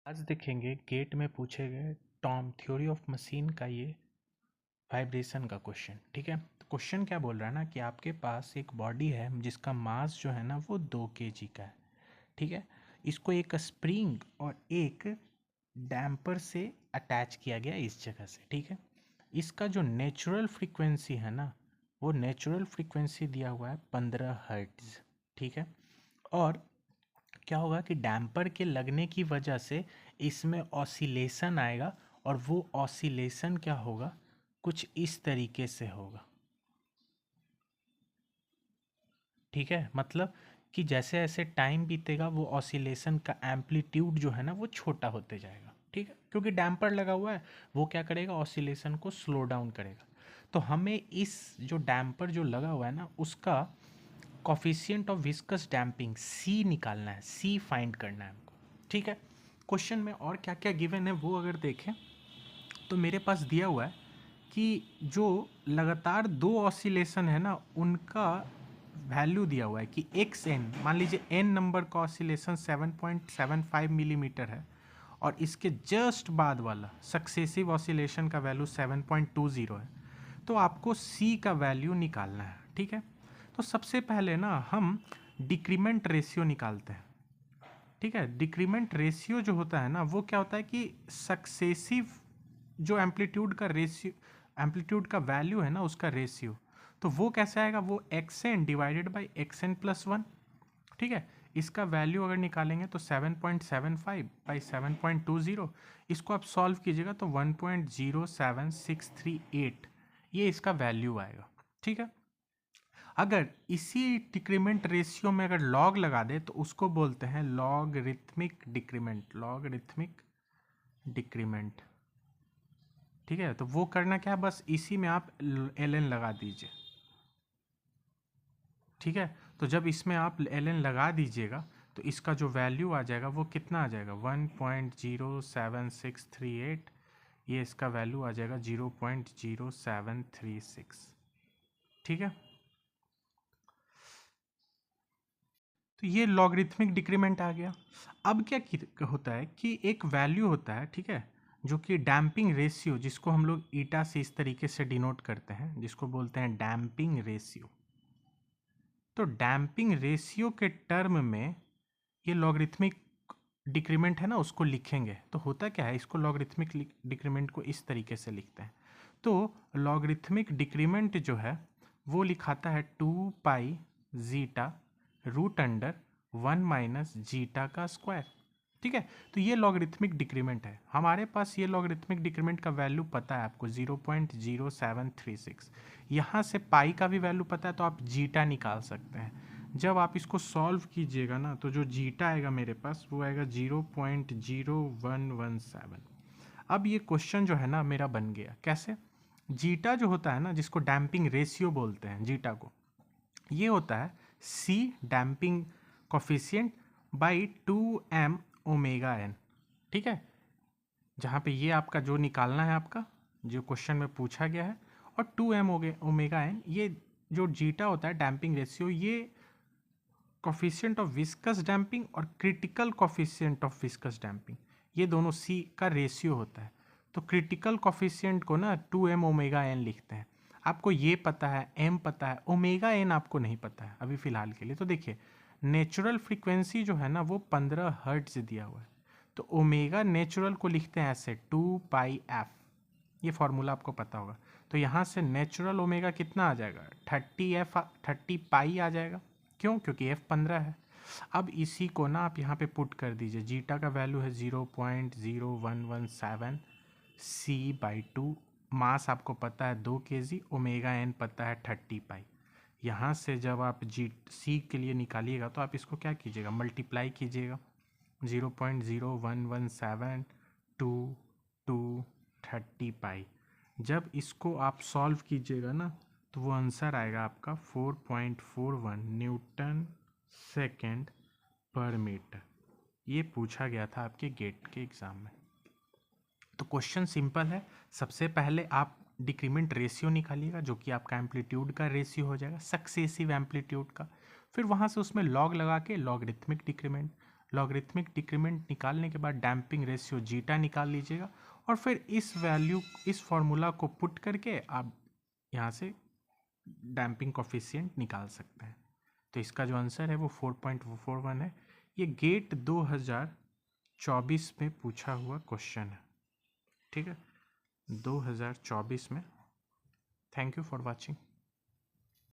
आज देखेंगे गेट में पूछे गए टॉम थ्योरी ऑफ मशीन का ये वाइब्रेशन का क्वेश्चन। ठीक है, तो क्वेश्चन क्या बोल रहा है ना कि आपके पास एक बॉडी है जिसका मास जो है ना वो 2 kg का है। ठीक है, इसको एक स्प्रिंग और एक डैम्पर से अटैच किया गया इस जगह से। ठीक है, इसका जो नेचुरल फ्रीक्वेंसी है ना वो नेचुरल फ्रीक्वेंसी दिया हुआ है 15 हर्ट्ज। ठीक है, और क्या होगा कि डैम्पर के लगने की वजह से इसमें ऑसिलेशन आएगा और वो ऑसिलेशन क्या होगा, कुछ इस तरीके से होगा। ठीक है, मतलब कि जैसे जैसे टाइम बीतेगा वो ऑसिलेशन का एम्पलीट्यूड जो है ना वो छोटा होते जाएगा। ठीक है, क्योंकि डैम्पर लगा हुआ है, वो क्या करेगा, ऑसिलेशन को स्लो डाउन करेगा। तो हमें इस जो डैम्पर जो लगा हुआ है ना उसका कॉफिशिएंट ऑफ विस्कस डैम्पिंग सी निकालना है, सी फाइंड करना है हमको। ठीक है, क्वेश्चन में और क्या क्या गिवन है वो अगर देखें तो मेरे पास दिया हुआ है कि जो लगातार दो ऑसिलेशन है ना उनका वैल्यू दिया हुआ है कि एक्स एन, मान लीजिए एन नंबर का ऑसिलेशन 7.75 मिलीमीटर है और इसके जस्ट बाद वाला सक्सेसिव ऑसिलेशन का वैल्यू 7.20 है। तो आपको सी का वैल्यू निकालना है। ठीक है, तो सबसे पहले ना हम डिक्रीमेंट रेशियो निकालते हैं। ठीक है, डिक्रीमेंट रेशियो जो होता है ना वो क्या होता है कि सक्सेसिव जो एम्पलीट्यूड का रेशियो, एम्पलीट्यूड का वैल्यू है ना उसका रेशियो, तो वो कैसे आएगा, वो x n divided by x n plus one. ठीक है, इसका वैल्यू अगर निकालेंगे तो 7.75 बाई 7.20, इसको आप सॉल्व कीजिएगा तो 1.07638 ये इसका वैल्यू आएगा। ठीक है, अगर इसी डिक्रीमेंट रेशियो में अगर लॉग लगा दे तो उसको बोलते हैं लॉगरिथमिक डिक्रीमेंट, लॉगरिथमिक डिक्रीमेंट। ठीक है, तो वो करना क्या है, बस इसी में आप एल एन लगा दीजिए। ठीक है, तो जब इसमें आप एल एन लगा दीजिएगा तो इसका जो वैल्यू आ जाएगा वो कितना आ जाएगा, 1.07638। ये इसका वैल्यू आ जाएगा 0.0736। ठीक है, तो ये लॉगरिथमिक डिक्रीमेंट आ गया। अब क्या होता है कि एक वैल्यू होता है, ठीक है, जो कि डैम्पिंग रेशियो, जिसको हम लोग ईटा से इस तरीके से डिनोट करते हैं, जिसको बोलते हैं डैम्पिंग रेशियो। तो डैम्पिंग रेशियो के टर्म में ये लॉगरिथमिक डिक्रीमेंट है ना उसको लिखेंगे तो होता क्या है, इसको लॉगरिथमिक डिक्रीमेंट को इस तरीके से लिखते हैं। तो लॉगरिथमिक डिक्रीमेंट जो है वो लिखाता है 2 पाई जीटा रूट अंडर 1 - जीटा का स्क्वायर। ठीक है, तो ये लॉगरिथमिक डिक्रीमेंट है। हमारे पास ये लॉगरिथमिक डिक्रीमेंट का वैल्यू पता है आपको 0.0736। यहाँ से पाई का भी वैल्यू पता है तो आप जीटा निकाल सकते हैं। जब आप इसको सॉल्व कीजिएगा ना तो जो जीटा आएगा मेरे पास वो आएगा 0.0117। अब ये क्वेश्चन जो है ना मेरा बन गया कैसे, जीटा जो होता है ना जिसको डैम्पिंग रेशियो बोलते हैं जीटा को, ये होता है C damping coefficient by 2m omega n. ठीक है, जहाँ पे ये आपका जो निकालना है आपका जो क्वेश्चन में पूछा गया है, और 2m हो गए ओमेगा एन, ये जो जीटा होता है डैम्पिंग रेशियो, ये कॉफिशिएंट ऑफ विस्कस डैम्पिंग और critical coefficient of viscous damping, ये दोनों सी का रेशियो होता है। तो क्रिटिकल कॉफिशिएंट को ना 2m ओमेगा एन लिखते हैं। आपको ये पता है, m पता है, ओमेगा एन आपको नहीं पता है अभी फ़िलहाल के लिए। तो देखिए नेचुरल फ्रीक्वेंसी जो है ना वो 15 हर्ट्ज दिया हुआ है, तो ओमेगा नेचुरल को लिखते हैं ऐसे 2 पाई एफ। ये फॉर्मूला आपको पता होगा। तो यहाँ से नेचुरल ओमेगा कितना आ जाएगा, 30 पाई आ जाएगा। क्यों, क्योंकि एफ 15 है। अब इसी को ना आप यहाँ पे पुट कर दीजिए, जीटा का वैल्यू है 0.0117 सी बाई 2। मास आपको पता है 2 kg, ओमेगा एन पता है 30 पाई। यहाँ से जब आप जी सी के लिए निकालिएगा तो आप इसको क्या कीजिएगा, मल्टीप्लाई कीजिएगा, 0.0117 टू 30 पाई। जब इसको आप सॉल्व कीजिएगा ना तो वो आंसर आएगा आपका 4.41 न्यूटन सेकेंड पर मीटर। ये पूछा गया था आपके गेट के एग्ज़ाम में। तो क्वेश्चन सिंपल है, सबसे पहले आप डिक्रीमेंट रेशियो निकालिएगा जो कि आपका एम्पलीट्यूड का रेशियो हो जाएगा, सक्सेसिव एम्पलीट्यूड का। फिर वहाँ से उसमें लॉग लगा के लॉगरिथमिक डिक्रीमेंट, लॉगरिथमिक डिक्रीमेंट निकालने के बाद डैम्पिंग रेशियो जीटा निकाल लीजिएगा और फिर इस वैल्यू, इस फॉर्मूला को पुट करके आप यहाँ से डैम्पिंग कोफिशिएंट निकाल सकते हैं। तो इसका जो आंसर है वो 4.41 है। ये गेट 2024 में पूछा हुआ क्वेश्चन है, ठीक है, 2024 में। Thank you for watching.